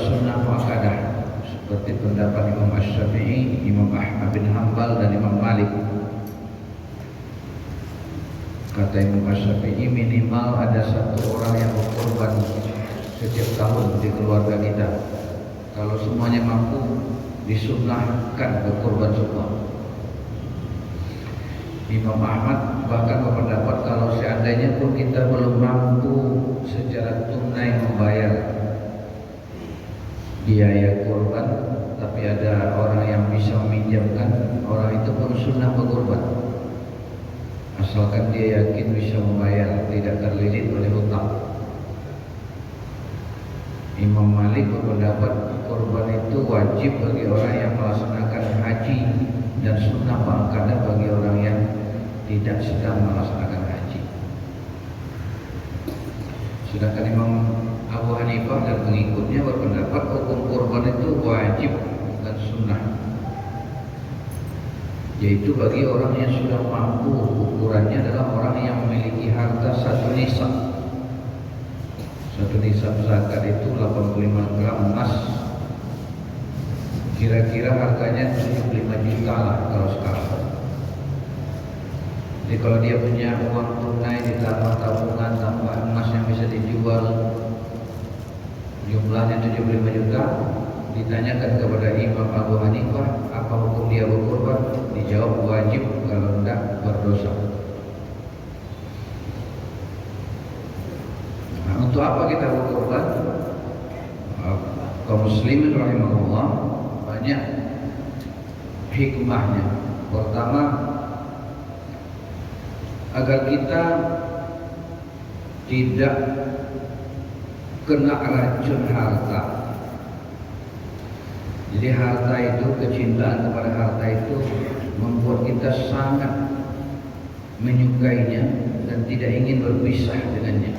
sunnah muakkadah seperti pendapat Imam Asy-Syafi'i, Imam Ahmad bin Hanbal dan Imam Malik. Kata Imam Asy-Syafi'i, minimal ada satu orang yang berkorban setiap tahun di keluarga kita. Kalau semuanya mampu, disunnahkan berkorban semua. Imam Ahmad bahkan berpendapat kalau seandainya pun kita belum mampu secara tunai membayar biaya korban, tapi ada orang yang bisa meminjamkan, orang itu pun sunnah berkorban, asalkan dia yakin bisa membayar, tidak terlilit oleh hutang. Imam Malik berpendapat korban itu wajib bagi orang yang melaksanakan haji dan sunnah muakkadah bagi orang yang tidak sedang melaksanakan haji. Sedangkan Imam Abu Hanifah dan pengikutnya berpendapat hukum korban itu wajib dan sunnah, yaitu bagi orang yang sudah mampu. Ukurannya adalah orang yang memiliki harta satu nisab. Satu nisab zakat itu 85 gram emas, kira-kira harganya 75 juta lah kalau sekarang. Jadi kalau dia punya uang tunai ditambah tabungan tambah emas yang bisa dijual, jumlahnya 75 juta, ditanyakan kepada Imam Abu Hanifah apa hukum dia berkorban, dijawab wajib, kalau tidak berdosa. Nah, untuk apa kita berkorban? Kaum muslimin rahimahullah, banyak hikmahnya. Pertama, agar kita tidak kena racun harta. Jadi harta itu, kecintaan kepada harta itu membuat kita sangat menyukainya dan tidak ingin berpisah dengannya.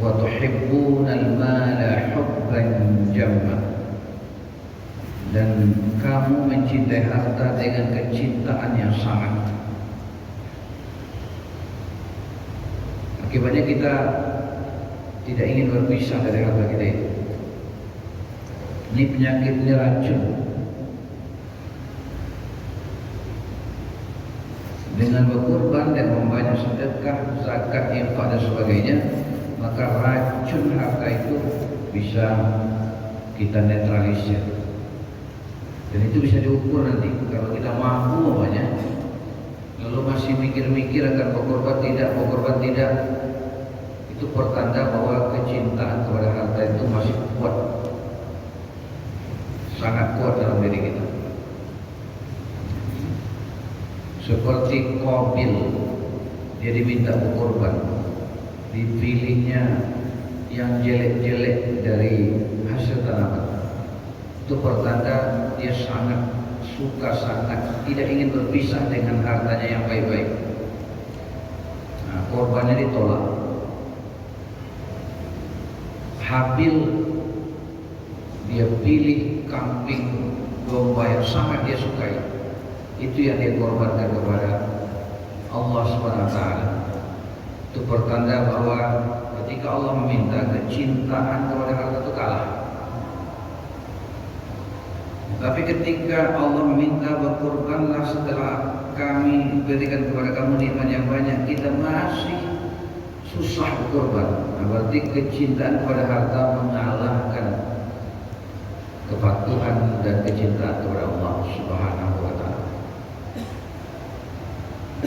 Wa tuhibbunal mala hubban jamma, dan kamu mencintai harta dengan kecintaan yang sangat. Akibatnya kita tidak ingin berpisah dari harta kita itu. Ini penyakitnya racun. Dengan berkorban dan membayar sedekah, zakat, infak dan sebagainya, maka racun harta itu bisa kita netralisir. Dan itu bisa diukur nanti. Kalau kita mampu umpamanya, lalu masih mikir-mikir akan berkorban tidak, itu pertanda bahwa kecintaan kepada harta itu masih kuat, sangat kuat dalam diri kita. Seperti Qabil, dia diminta berkorban, dipilihnya yang jelek-jelek dari hasil tanaman. Itu pertanda dia sangat suka, sangat tidak ingin berpisah dengan hartanya yang baik-baik. Nah, korbannya ditolak. Habil, dia pilih kambing domba yang sangat dia sukai, itu yang dia korbankan kepada Allah SWT. Itu pertanda bahwa ketika Allah meminta, kecintaan kepada harta itu kalah. Tapi ketika Allah meminta berkorbanlah setelah kami berikan kepada kamu nikmat yang banyak, kita masih susah berkorban. Nah, berarti kecintaan kepada harta mengalahkan kepatuhan dan kecintaan kepada Allah Subhanahu wa Ta'ala.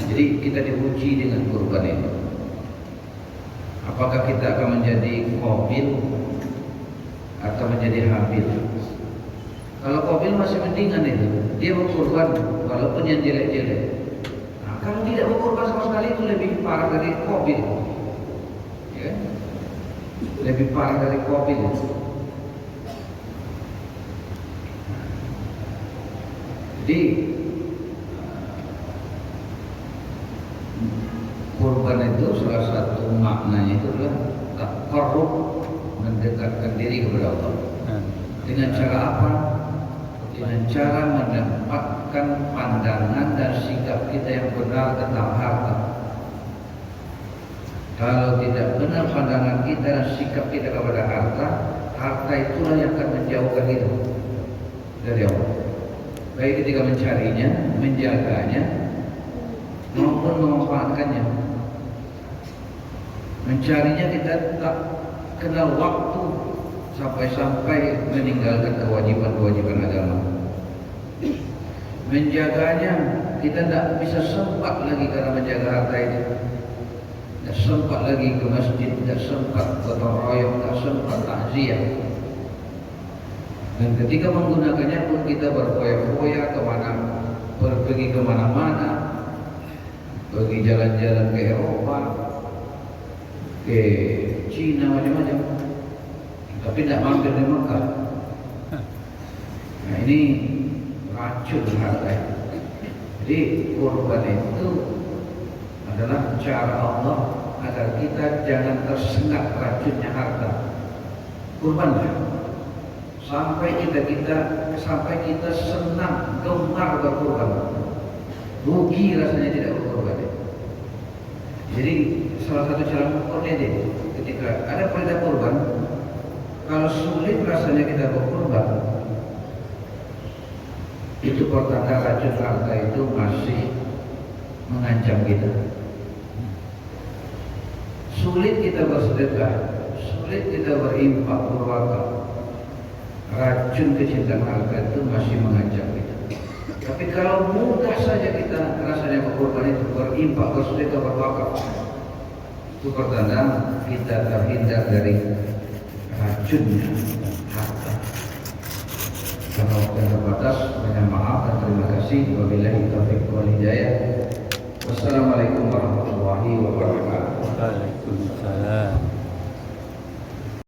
Jadi kita diuji dengan kurban ini. Apakah kita akan menjadi Qabil atau menjadi Habil? Kalau Qabil masih mendingan itu, dia berkorban walaupun yang jelek-jelek. Nah, kalau tidak berkorban sama sekali itu lebih parah dari Qabil. Ya? Lebih parah dari Qabil. Jadi kurban itu salah satu maknanya itu adalah taqarrub, mendekatkan diri kepada Allah. Dengan cara apa? Dengan cara mendapatkan pandangan dan sikap kita yang benar tentang harta. Kalau tidak benar pandangan kita dan sikap kita kepada harta, harta itulah yang akan menjauhkan kita dari Allah. Baik ketika mencarinya, menjaganya, maupun memanfaatkannya. Mencarinya kita tak kenal waktu sampai-sampai meninggalkan kewajiban-kewajiban agama. Menjaganya kita tidak bisa sempat lagi karena menjaga harta itu. Tidak sempat lagi ke masjid, tidak sempat gotong royong, tidak sempat takziah. Dan ketika menggunakannya pun kita berfoya-foya pergi kemana-mana, pergi jalan-jalan ke Eropa, ke Cina, macam-macam. Tapi tidak mampir di Mekah. Nah ini racun harta. Jadi kurban itu adalah cara Allah agar kita jangan tersengat racunnya harta. Kurbanlah sampai kita senang, gemar berkurban. Rugi rasanya tidak berkurban. Jadi salah satu cara mengukurnya ini, ketika ada perintah kurban, kalau sulit rasanya kita berkurban, itu pertanda racun harta itu masih mengancam kita. Sulit kita bersedekah, sulit kita berinfak, berwakaf, racun kecintaan harta itu masih mengancam kita. Tapi kalau mudah saja kita rasanya berkorban itu, berinfak, bersedekah, berwakaf, itu pertanda kita terhindar dari racunnya harta. Karena waktu yang terbatas, banyak maaf dan terima kasih. Wabillahi taufiq wal hidayah. Wassalamualaikum warahmatullahi wabarakatuh. Waalaikumsalam.